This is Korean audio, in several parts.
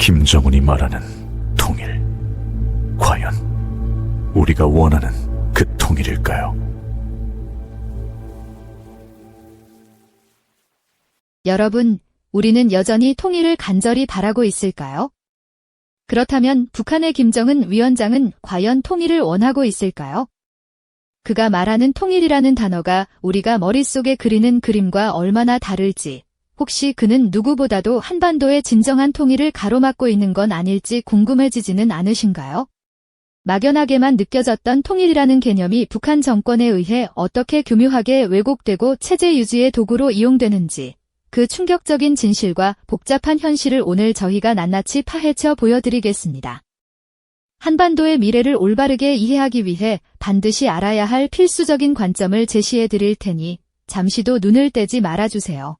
김정은이 말하는 통일, 과연 우리가 원하는 그 통일일까요? 여러분, 우리는 여전히 통일을 간절히 바라고 있을까요? 그렇다면 북한의 김정은 위원장은 과연 통일을 원하고 있을까요? 그가 말하는 통일이라는 단어가 우리가 머릿속에 그리는 그림과 얼마나 다를지, 혹시 그는 누구보다도 한반도의 진정한 통일을 가로막고 있는 건 아닐지 궁금해지지는 않으신가요? 막연하게만 느껴졌던 통일이라는 개념이 북한 정권에 의해 어떻게 교묘하게 왜곡되고 체제 유지의 도구로 이용되는지, 그 충격적인 진실과 복잡한 현실을 오늘 저희가 낱낱이 파헤쳐 보여드리겠습니다. 한반도의 미래를 올바르게 이해하기 위해 반드시 알아야 할 필수적인 관점을 제시해 드릴 테니 잠시도 눈을 떼지 말아주세요.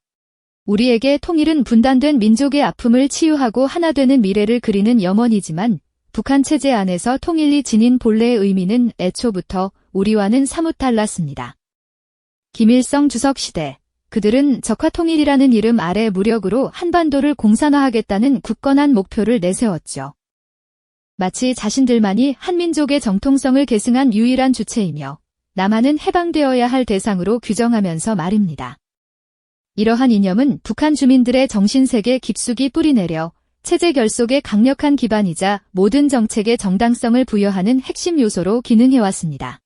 우리에게 통일은 분단된 민족의 아픔을 치유하고 하나 되는 미래를 그리는 염원이지만 북한 체제 안에서 통일이 지닌 본래의 의미는 애초부터 우리와는 사뭇 달랐습니다. 김일성 주석 시대, 그들은 적화통일이라는 이름 아래 무력으로 한반도를 공산화하겠다는 굳건한 목표를 내세웠죠. 마치 자신들만이 한민족의 정통성을 계승한 유일한 주체이며 남한은 해방되어야 할 대상으로 규정하면서 말입니다. 이러한 이념은 북한 주민들의 정신세계 깊숙이 뿌리내려 체제 결속의 강력한 기반이자 모든 정책의 정당성을 부여하는 핵심 요소로 기능해왔습니다.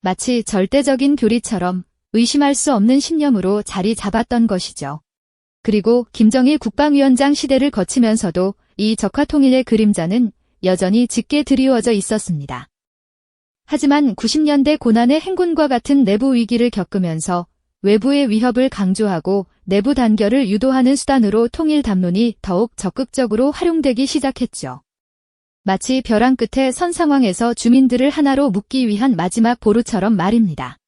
마치 절대적인 교리처럼 의심할 수 없는 신념으로 자리 잡았던 것이죠. 그리고 김정일 국방위원장 시대를 거치면서도 이 적화통일의 그림자는 여전히 짙게 드리워져 있었습니다. 하지만 90년대 고난의 행군과 같은 내부 위기를 겪으면서 외부의 위협을 강조하고 내부 단결을 유도하는 수단으로 통일 담론이 더욱 적극적으로 활용되기 시작했죠. 마치 벼랑 끝에 선 상황에서 주민들을 하나로 묶기 위한 마지막 보루처럼 말입니다.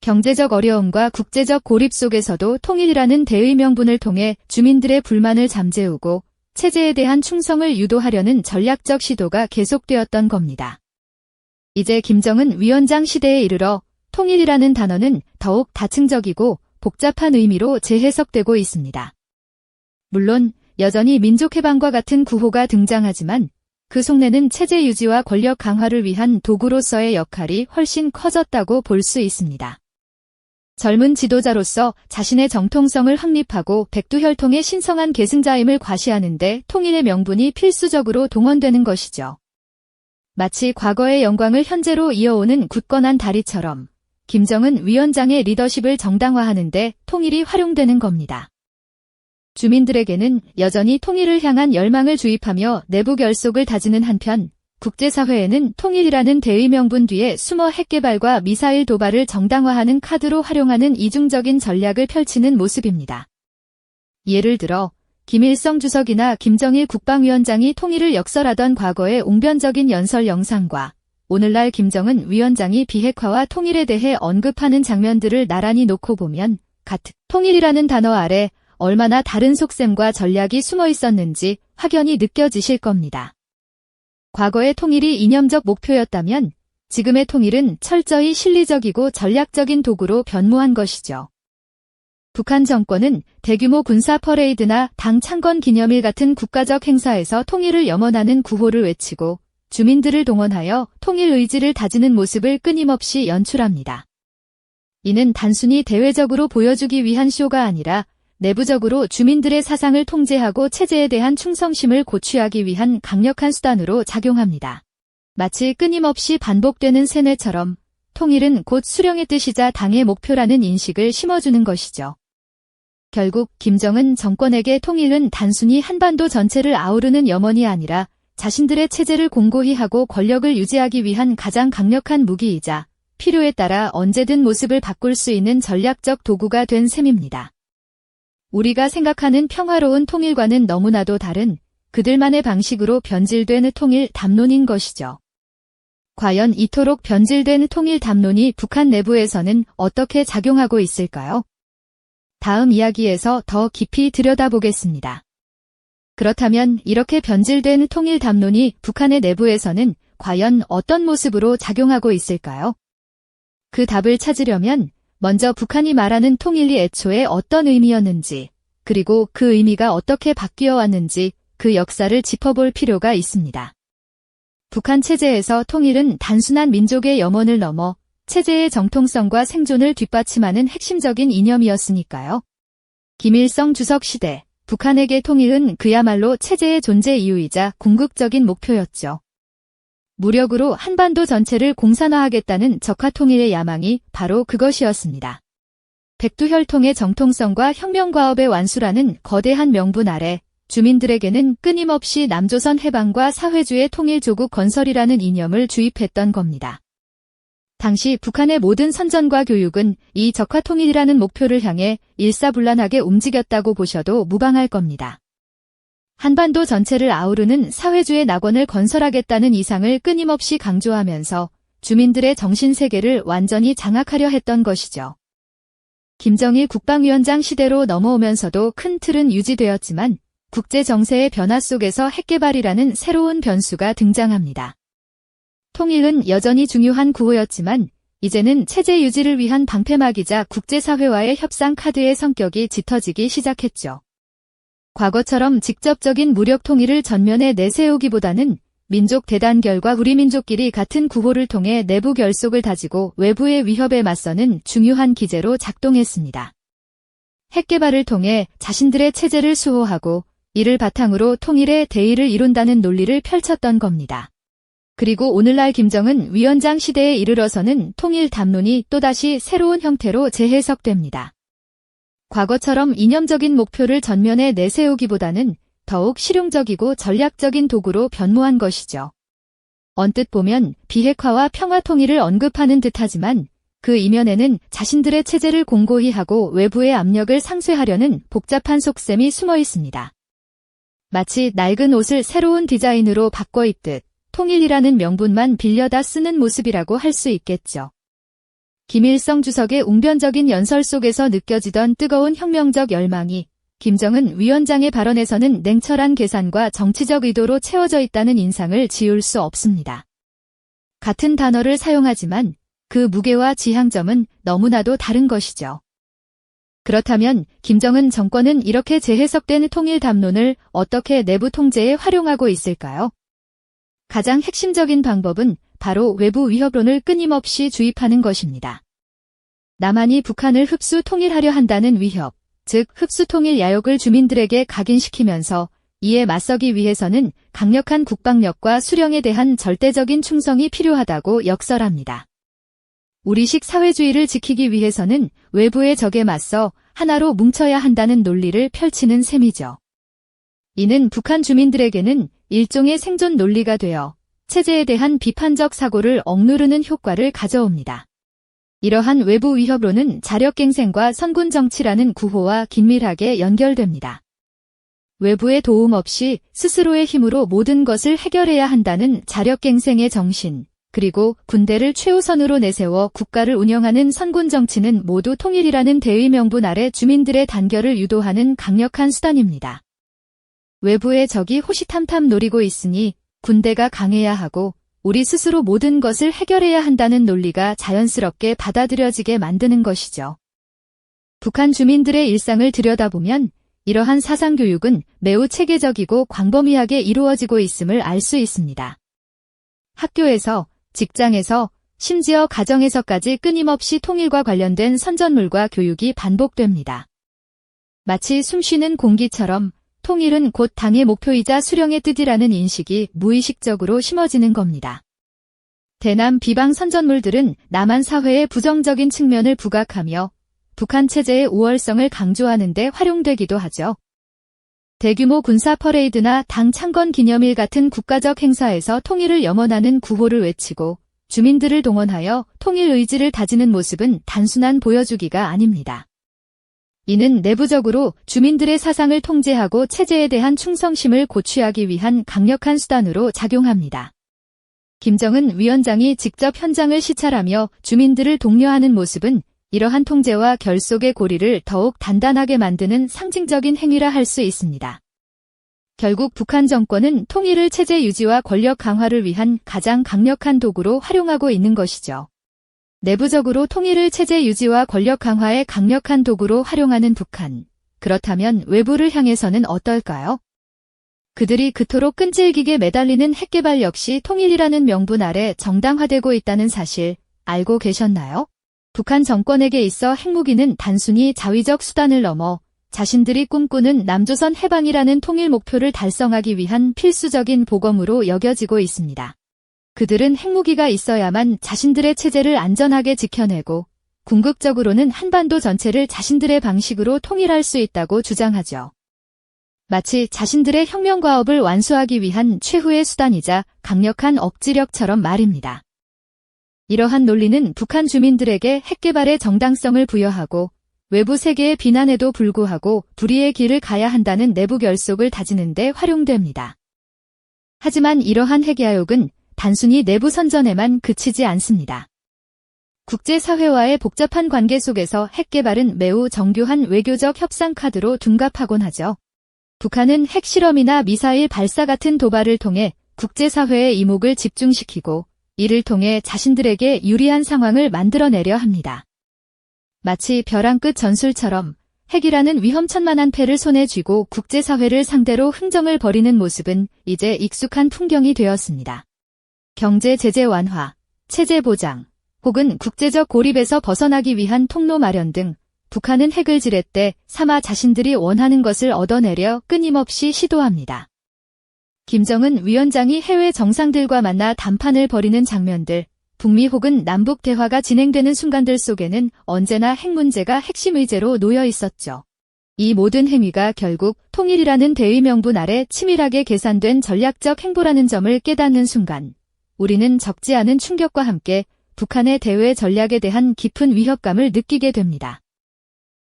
경제적 어려움과 국제적 고립 속에서도 통일이라는 대의 명분을 통해 주민들의 불만을 잠재우고 체제에 대한 충성을 유도하려는 전략적 시도가 계속되었던 겁니다. 이제 김정은 위원장 시대에 이르러 통일이라는 단어는 더욱 다층적이고 복잡한 의미로 재해석되고 있습니다. 물론 여전히 민족해방과 같은 구호가 등장하지만 그 속내는 체제 유지와 권력 강화를 위한 도구로서의 역할이 훨씬 커졌다고 볼 수 있습니다. 젊은 지도자로서 자신의 정통성을 확립하고 백두혈통의 신성한 계승자임을 과시하는데 통일의 명분이 필수적으로 동원되는 것이죠. 마치 과거의 영광을 현재로 이어오는 굳건한 다리처럼 김정은 위원장의 리더십을 정당화하는데 통일이 활용되는 겁니다. 주민들에게는 여전히 통일을 향한 열망을 주입하며 내부 결속을 다지는 한편 국제사회에는 통일이라는 대의 명분 뒤에 숨어 핵개발과 미사일 도발을 정당화하는 카드로 활용하는 이중적인 전략을 펼치는 모습입니다. 예를 들어 김일성 주석이나 김정일 국방위원장이 통일을 역설하던 과거의 웅변적인 연설 영상과 오늘날 김정은 위원장이 비핵화와 통일에 대해 언급하는 장면들을 나란히 놓고 보면 같은 통일이라는 단어 아래 얼마나 다른 속셈과 전략이 숨어 있었는지 확연히 느껴지실 겁니다. 과거의 통일이 이념적 목표였다면 지금의 통일은 철저히 실리적이고 전략적인 도구로 변모한 것이죠. 북한 정권은 대규모 군사 퍼레이드나 당 창건 기념일 같은 국가적 행사에서 통일을 염원하는 구호를 외치고 주민들을 동원하여 통일 의지를 다지는 모습을 끊임없이 연출합니다. 이는 단순히 대외적으로 보여주기 위한 쇼가 아니라 내부적으로 주민들의 사상을 통제하고 체제에 대한 충성심을 고취하기 위한 강력한 수단으로 작용합니다. 마치 끊임없이 반복되는 세뇌처럼 통일은 곧 수령의 뜻이자 당의 목표라는 인식을 심어주는 것이죠. 결국 김정은 정권에게 통일은 단순히 한반도 전체를 아우르는 염원이 아니라 자신들의 체제를 공고히 하고 권력을 유지하기 위한 가장 강력한 무기이자 필요에 따라 언제든 모습을 바꿀 수 있는 전략적 도구가 된 셈입니다. 우리가 생각하는 평화로운 통일과는 너무나도 다른 그들만의 방식으로 변질된 통일 담론인 것이죠. 과연 이토록 변질된 통일 담론이 북한 내부에서는 어떻게 작용하고 있을까요? 다음 이야기에서 더 깊이 들여다보겠습니다. 그렇다면 이렇게 변질된 통일 담론이 북한의 내부에서는 과연 어떤 모습으로 작용하고 있을까요? 그 답을 찾으려면 먼저 북한이 말하는 통일이 애초에 어떤 의미였는지, 그리고 그 의미가 어떻게 바뀌어 왔는지 그 역사를 짚어볼 필요가 있습니다. 북한 체제에서 통일은 단순한 민족의 염원을 넘어 체제의 정통성과 생존을 뒷받침하는 핵심적인 이념이었으니까요. 김일성 주석 시대, 북한에게 통일은 그야말로 체제의 존재 이유이자 궁극적인 목표였죠. 무력으로 한반도 전체를 공산화하겠다는 적화통일의 야망이 바로 그것이었습니다. 백두혈통의 정통성과 혁명과업의 완수라는 거대한 명분 아래 주민들에게는 끊임없이 남조선 해방과 사회주의 통일조국 건설이라는 이념을 주입했던 겁니다. 당시 북한의 모든 선전과 교육은 이 적화통일이라는 목표를 향해 일사불란하게 움직였다고 보셔도 무방할 겁니다. 한반도 전체를 아우르는 사회주의 낙원을 건설하겠다는 이상을 끊임없이 강조하면서 주민들의 정신세계를 완전히 장악하려 했던 것이죠. 김정일 국방위원장 시대로 넘어오면서도 큰 틀은 유지되었지만 국제 정세의 변화 속에서 핵개발이라는 새로운 변수가 등장합니다. 통일은 여전히 중요한 구호였지만 이제는 체제 유지를 위한 방패막이자 국제사회와의 협상 카드의 성격이 짙어지기 시작했죠. 과거처럼 직접적인 무력 통일을 전면에 내세우기보다는 민족 대단결과 우리 민족끼리 같은 구호를 통해 내부 결속을 다지고 외부의 위협에 맞서는 중요한 기제로 작동했습니다. 핵개발을 통해 자신들의 체제를 수호하고 이를 바탕으로 통일의 대의를 이룬다는 논리를 펼쳤던 겁니다. 그리고 오늘날 김정은 위원장 시대에 이르러서는 통일 담론이 또다시 새로운 형태로 재해석됩니다. 과거처럼 이념적인 목표를 전면에 내세우기보다는 더욱 실용적이고 전략적인 도구로 변모한 것이죠. 언뜻 보면 비핵화와 평화 통일을 언급하는 듯하지만 그 이면에는 자신들의 체제를 공고히 하고 외부의 압력을 상쇄하려는 복잡한 속셈이 숨어 있습니다. 마치 낡은 옷을 새로운 디자인으로 바꿔 입듯 통일이라는 명분만 빌려다 쓰는 모습이라고 할 수 있겠죠. 김일성 주석의 웅변적인 연설 속에서 느껴지던 뜨거운 혁명적 열망이 김정은 위원장의 발언에서는 냉철한 계산과 정치적 의도로 채워져 있다는 인상을 지울 수 없습니다. 같은 단어를 사용하지만 그 무게와 지향점은 너무나도 다른 것이죠. 그렇다면 김정은 정권은 이렇게 재해석된 통일 담론을 어떻게 내부 통제에 활용하고 있을까요? 가장 핵심적인 방법은 바로 외부 위협론을 끊임없이 주입하는 것입니다. 남한이 북한을 흡수 통일하려 한다는 위협, 즉 흡수 통일 야욕을 주민들에게 각인시키면서 이에 맞서기 위해서는 강력한 국방력과 수령에 대한 절대적인 충성이 필요하다고 역설합니다. 우리식 사회주의를 지키기 위해서는 외부의 적에 맞서 하나로 뭉쳐야 한다는 논리를 펼치는 셈이죠. 이는 북한 주민들에게는 일종의 생존 논리가 되어 체제에 대한 비판적 사고를 억누르는 효과를 가져옵니다. 이러한 외부 위협론은 자력갱생과 선군 정치라는 구호와 긴밀하게 연결됩니다. 외부의 도움 없이 스스로의 힘으로 모든 것을 해결해야 한다는 자력갱생의 정신, 그리고 군대를 최우선으로 내세워 국가를 운영하는 선군 정치는 모두 통일이라는 대의 명분 아래 주민들의 단결을 유도하는 강력한 수단입니다. 외부의 적이 호시탐탐 노리고 있으니 군대가 강해야 하고 우리 스스로 모든 것을 해결해야 한다는 논리가 자연스럽게 받아들여지게 만드는 것이죠. 북한 주민들의 일상을 들여다보면 이러한 사상교육은 매우 체계적이고 광범위하게 이루어지고 있음을 알 수 있습니다. 학교에서, 직장에서, 심지어 가정에서까지 끊임없이 통일과 관련된 선전물과 교육이 반복됩니다. 마치 숨쉬는 공기처럼 통일은 곧 당의 목표이자 수령의 뜻이라는 인식이 무의식적으로 심어지는 겁니다. 대남 비방 선전물들은 남한 사회의 부정적인 측면을 부각하며 북한 체제의 우월성을 강조하는 데 활용되기도 하죠. 대규모 군사 퍼레이드나 당 창건 기념일 같은 국가적 행사에서 통일을 염원하는 구호를 외치고 주민들을 동원하여 통일 의지를 다지는 모습은 단순한 보여주기가 아닙니다. 이는 내부적으로 주민들의 사상을 통제하고 체제에 대한 충성심을 고취하기 위한 강력한 수단으로 작용합니다. 김정은 위원장이 직접 현장을 시찰하며 주민들을 독려하는 모습은 이러한 통제와 결속의 고리를 더욱 단단하게 만드는 상징적인 행위라 할 수 있습니다. 결국 북한 정권은 통일을 체제 유지와 권력 강화를 위한 가장 강력한 도구로 활용하고 있는 것이죠. 내부적으로 통일을 체제 유지와 권력 강화의 강력한 도구로 활용하는 북한. 그렇다면 외부를 향해서는 어떨까요? 그들이 그토록 끈질기게 매달리는 핵개발 역시 통일이라는 명분 아래 정당화되고 있다는 사실 알고 계셨나요? 북한 정권에게 있어 핵무기는 단순히 자위적 수단을 넘어 자신들이 꿈꾸는 남조선 해방이라는 통일 목표를 달성하기 위한 필수적인 보검으로 여겨지고 있습니다. 그들은 핵무기가 있어야만 자신들의 체제를 안전하게 지켜내고 궁극적으로는 한반도 전체를 자신들의 방식으로 통일할 수 있다고 주장하죠. 마치 자신들의 혁명과업을 완수하기 위한 최후의 수단이자 강력한 억지력처럼 말입니다. 이러한 논리는 북한 주민들에게 핵개발의 정당성을 부여하고 외부 세계의 비난에도 불구하고 불의의 길을 가야 한다는 내부 결속을 다지는 데 활용됩니다. 하지만 이러한 핵야욕은 단순히 내부 선전에만 그치지 않습니다. 국제사회와의 복잡한 관계 속에서 핵개발은 매우 정교한 외교적 협상 카드로 둔갑하곤 하죠. 북한은 핵실험이나 미사일 발사 같은 도발을 통해 국제사회의 이목을 집중시키고 이를 통해 자신들에게 유리한 상황을 만들어내려 합니다. 마치 벼랑 끝 전술처럼 핵이라는 위험천만한 패를 손에 쥐고 국제사회를 상대로 흥정을 벌이는 모습은 이제 익숙한 풍경이 되었습니다. 경제 제재 완화, 체제 보장, 혹은 국제적 고립에서 벗어나기 위한 통로 마련 등 북한은 핵을 지렛대 삼아 자신들이 원하는 것을 얻어내려 끊임없이 시도합니다. 김정은 위원장이 해외 정상들과 만나 담판을 벌이는 장면들, 북미 혹은 남북 대화가 진행되는 순간들 속에는 언제나 핵 문제가 핵심 의제로 놓여 있었죠. 이 모든 행위가 결국 통일이라는 대의 명분 아래 치밀하게 계산된 전략적 행보라는 점을 깨닫는 순간, 우리는 적지 않은 충격과 함께 북한의 대외 전략에 대한 깊은 위협감을 느끼게 됩니다.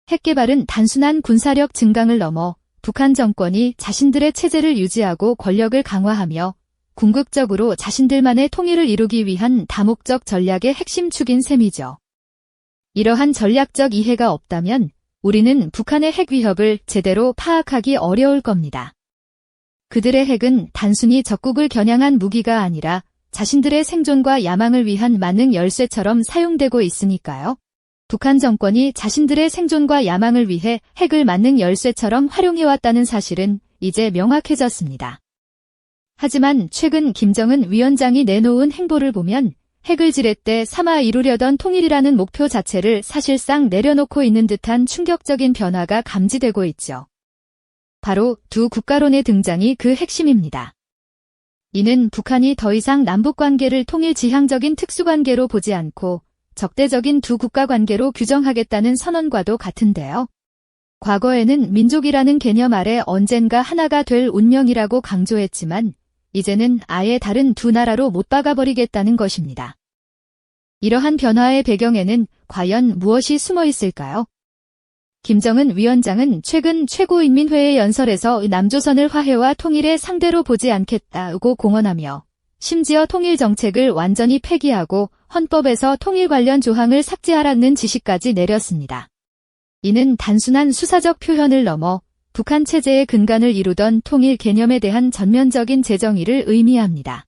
핵개발은 단순한 군사력 증강을 넘어 북한 정권이 자신들의 체제를 유지하고 권력을 강화하며 궁극적으로 자신들만의 통일을 이루기 위한 다목적 전략의 핵심 축인 셈이죠. 이러한 전략적 이해가 없다면 우리는 북한의 핵 위협을 제대로 파악하기 어려울 겁니다. 그들의 핵은 단순히 적국을 겨냥한 무기가 아니라 자신들의 생존과 야망을 위한 만능 열쇠처럼 사용되고 있으니까요. 북한 정권이 자신들의 생존과 야망을 위해 핵을 만능 열쇠처럼 활용해왔다는 사실은 이제 명확해졌습니다. 하지만 최근 김정은 위원장이 내놓은 행보를 보면 핵을 지렛대 삼아 이루려던 통일이라는 목표 자체를 사실상 내려놓고 있는 듯한 충격적인 변화가 감지되고 있죠. 바로 두 국가론의 등장이 그 핵심입니다. 이는 북한이 더 이상 남북관계를 통일 지향적인 특수관계로 보지 않고 적대적인 두 국가 관계로 규정하겠다는 선언과도 같은데요. 과거에는 민족이라는 개념 아래 언젠가 하나가 될 운명이라고 강조했지만 이제는 아예 다른 두 나라로 못 박아버리겠다는 것입니다. 이러한 변화의 배경에는 과연 무엇이 숨어 있을까요? 김정은 위원장은 최근 최고인민회의 연설에서 남조선을 화해와 통일의 상대로 보지 않겠다고 공언하며 심지어 통일 정책을 완전히 폐기하고 헌법에서 통일 관련 조항을 삭제하라는 지시까지 내렸습니다. 이는 단순한 수사적 표현을 넘어 북한 체제의 근간을 이루던 통일 개념에 대한 전면적인 재정의를 의미합니다.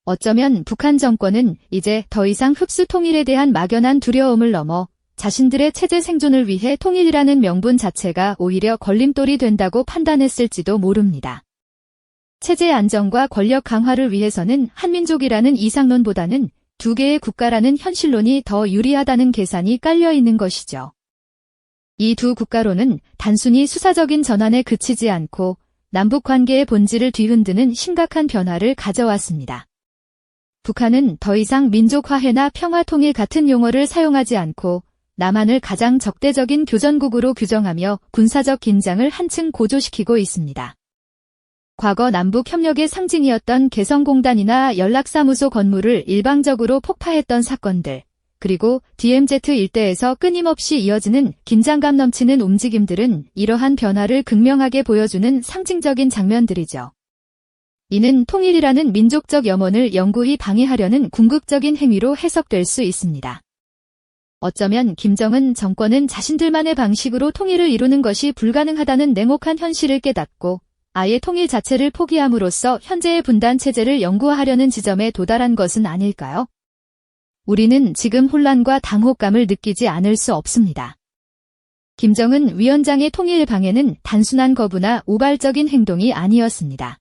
어쩌면 북한 정권은 이제 더 이상 흡수 통일에 대한 막연한 두려움을 넘어 자신들의 체제 생존을 위해 통일이라는 명분 자체가 오히려 걸림돌이 된다고 판단했을지도 모릅니다. 체제 안정과 권력 강화를 위해서는 한민족이라는 이상론보다는 두 개의 국가라는 현실론이 더 유리하다는 계산이 깔려 있는 것이죠. 이 두 국가론은 단순히 수사적인 전환에 그치지 않고 남북 관계의 본질을 뒤흔드는 심각한 변화를 가져왔습니다. 북한은 더 이상 민족 화해나 평화 통일 같은 용어를 사용하지 않고 남한을 가장 적대적인 교전국으로 규정하며 군사적 긴장을 한층 고조시키고 있습니다. 과거 남북 협력의 상징이었던 개성공단이나 연락사무소 건물을 일방적으로 폭파했던 사건들, 그리고 DMZ 일대에서 끊임없이 이어지는 긴장감 넘치는 움직임들은 이러한 변화를 극명하게 보여주는 상징적인 장면들이죠. 이는 통일이라는 민족적 염원을 영구히 방해하려는 궁극적인 행위로 해석될 수 있습니다. 어쩌면 김정은 정권은 자신들만의 방식으로 통일을 이루는 것이 불가능하다는 냉혹한 현실을 깨닫고 아예 통일 자체를 포기함으로써 현재의 분단 체제를 영구화하려는 지점에 도달한 것은 아닐까요? 우리는 지금 혼란과 당혹감을 느끼지 않을 수 없습니다. 김정은 위원장의 통일 방해는 단순한 거부나 우발적인 행동이 아니었습니다.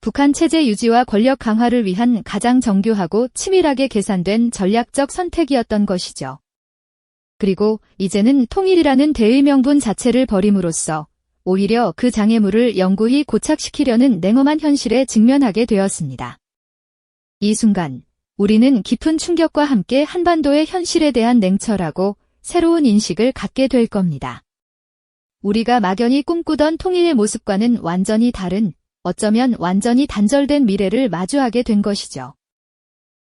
북한 체제 유지와 권력 강화를 위한 가장 정교하고 치밀하게 계산된 전략적 선택이었던 것이죠. 그리고 이제는 통일이라는 대의 명분 자체를 버림으로써 오히려 그 장애물을 영구히 고착시키려는 냉엄한 현실에 직면하게 되었습니다. 이 순간 우리는 깊은 충격과 함께 한반도의 현실에 대한 냉철하고 새로운 인식을 갖게 될 겁니다. 우리가 막연히 꿈꾸던 통일의 모습과는 완전히 다른, 어쩌면 완전히 단절된 미래를 마주하게 된 것이죠.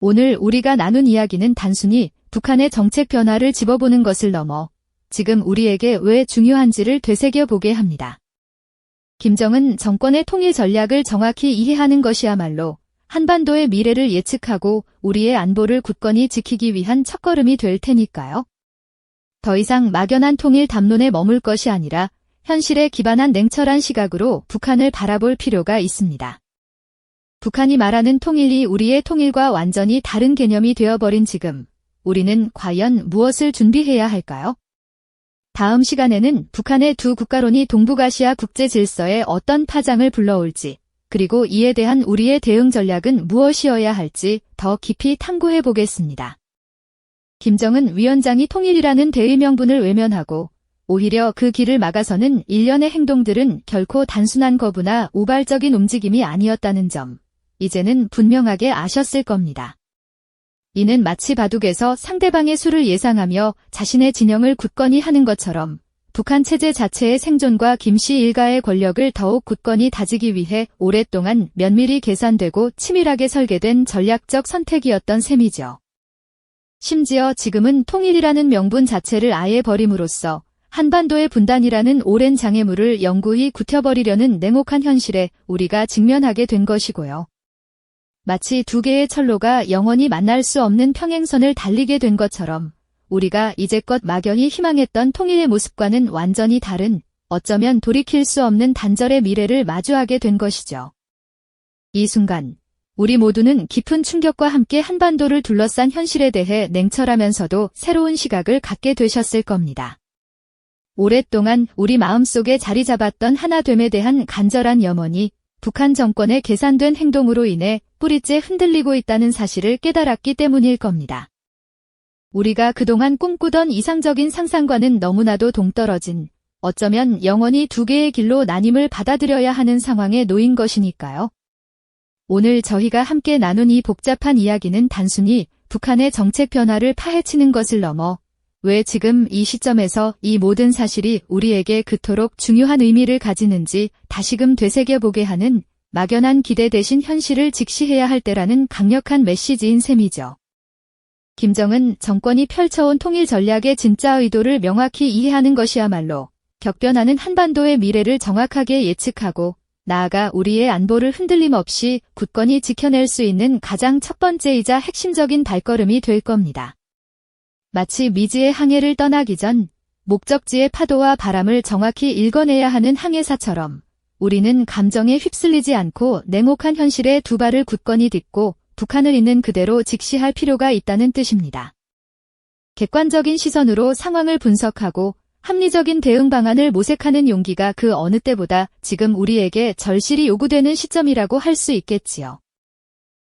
오늘 우리가 나눈 이야기는 단순히 북한의 정책 변화를 짚어보는 것을 넘어 지금 우리에게 왜 중요한지를 되새겨보게 합니다. 김정은 정권의 통일 전략을 정확히 이해하는 것이야말로 한반도의 미래를 예측하고 우리의 안보를 굳건히 지키기 위한 첫걸음이 될 테니까요. 더 이상 막연한 통일 담론에 머물 것이 아니라 현실에 기반한 냉철한 시각으로 북한을 바라볼 필요가 있습니다. 북한이 말하는 통일이 우리의 통일과 완전히 다른 개념이 되어버린 지금, 우리는 과연 무엇을 준비해야 할까요? 다음 시간에는 북한의 두 국가론이 동북아시아 국제 질서에 어떤 파장을 불러올지, 그리고 이에 대한 우리의 대응 전략은 무엇이어야 할지 더 깊이 탐구해 보겠습니다. 김정은 위원장이 통일이라는 대의 명분을 외면하고 오히려 그 길을 막아서는 일련의 행동들은 결코 단순한 거부나 우발적인 움직임이 아니었다는 점, 이제는 분명하게 아셨을 겁니다. 이는 마치 바둑에서 상대방의 수를 예상하며 자신의 진영을 굳건히 하는 것처럼 북한 체제 자체의 생존과 김씨 일가의 권력을 더욱 굳건히 다지기 위해 오랫동안 면밀히 계산되고 치밀하게 설계된 전략적 선택이었던 셈이죠. 심지어 지금은 통일이라는 명분 자체를 아예 버림으로써 한반도의 분단이라는 오랜 장애물을 영구히 굳혀버리려는 냉혹한 현실에 우리가 직면하게 된 것이고요. 마치 두 개의 철로가 영원히 만날 수 없는 평행선을 달리게 된 것처럼 우리가 이제껏 막연히 희망했던 통일의 모습과는 완전히 다른, 어쩌면 돌이킬 수 없는 단절의 미래를 마주하게 된 것이죠. 이 순간 우리 모두는 깊은 충격과 함께 한반도를 둘러싼 현실에 대해 냉철하면서도 새로운 시각을 갖게 되셨을 겁니다. 오랫동안 우리 마음속에 자리 잡았던 하나됨에 대한 간절한 염원이 북한 정권의 계산된 행동으로 인해 뿌리째 흔들리고 있다는 사실을 깨달았기 때문일 겁니다. 우리가 그동안 꿈꾸던 이상적인 상상과는 너무나도 동떨어진, 어쩌면 영원히 두 개의 길로 나님을 받아들여야 하는 상황에 놓인 것이니까요. 오늘 저희가 함께 나눈 이 복잡한 이야기는 단순히 북한의 정책 변화를 파헤치는 것을 넘어 왜 지금 이 시점에서 이 모든 사실이 우리에게 그토록 중요한 의미를 가지는지 다시금 되새겨보게 하는 막연한 기대 대신 현실을 직시해야 할 때라는 강력한 메시지인 셈이죠. 김정은 정권이 펼쳐온 통일 전략의 진짜 의도를 명확히 이해하는 것이야말로 격변하는 한반도의 미래를 정확하게 예측하고 나아가 우리의 안보를 흔들림 없이 굳건히 지켜낼 수 있는 가장 첫 번째이자 핵심적인 발걸음이 될 겁니다. 마치 미지의 항해를 떠나기 전 목적지의 파도와 바람을 정확히 읽어내야 하는 항해사처럼 우리는 감정에 휩쓸리지 않고 냉혹한 현실에 두 발을 굳건히 딛고 북한을 있는 그대로 직시할 필요가 있다는 뜻입니다. 객관적인 시선으로 상황을 분석하고 합리적인 대응 방안을 모색하는 용기가 그 어느 때보다 지금 우리에게 절실히 요구되는 시점이라고 할 수 있겠지요.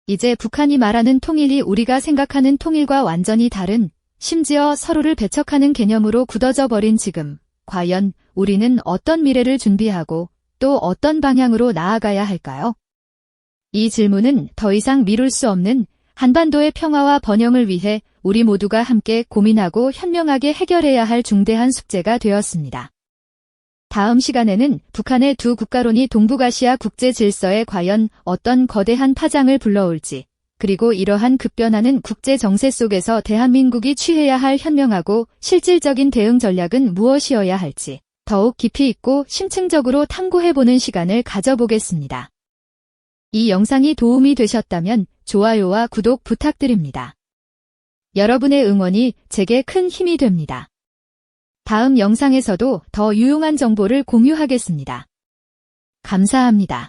이제 북한이 말하는 통일이 우리가 생각하는 통일과 완전히 다른, 심지어 서로를 배척하는 개념으로 굳어져 버린 지금, 과연 우리는 어떤 미래를 준비하고 또 어떤 방향으로 나아가야 할까요? 이 질문은 더 이상 미룰 수 없는 한반도의 평화와 번영을 위해 우리 모두가 함께 고민하고 현명하게 해결해야 할 중대한 숙제가 되었습니다. 다음 시간에는 북한의 두 국가론이 동북아시아 국제 질서에 과연 어떤 거대한 파장을 불러올지, 그리고 이러한 급변하는 국제 정세 속에서 대한민국이 취해야 할 현명하고 실질적인 대응 전략은 무엇이어야 할지 더욱 깊이 있고 심층적으로 탐구해보는 시간을 가져보겠습니다. 이 영상이 도움이 되셨다면 좋아요와 구독 부탁드립니다. 여러분의 응원이 제게 큰 힘이 됩니다. 다음 영상에서도 더 유용한 정보를 공유하겠습니다. 감사합니다.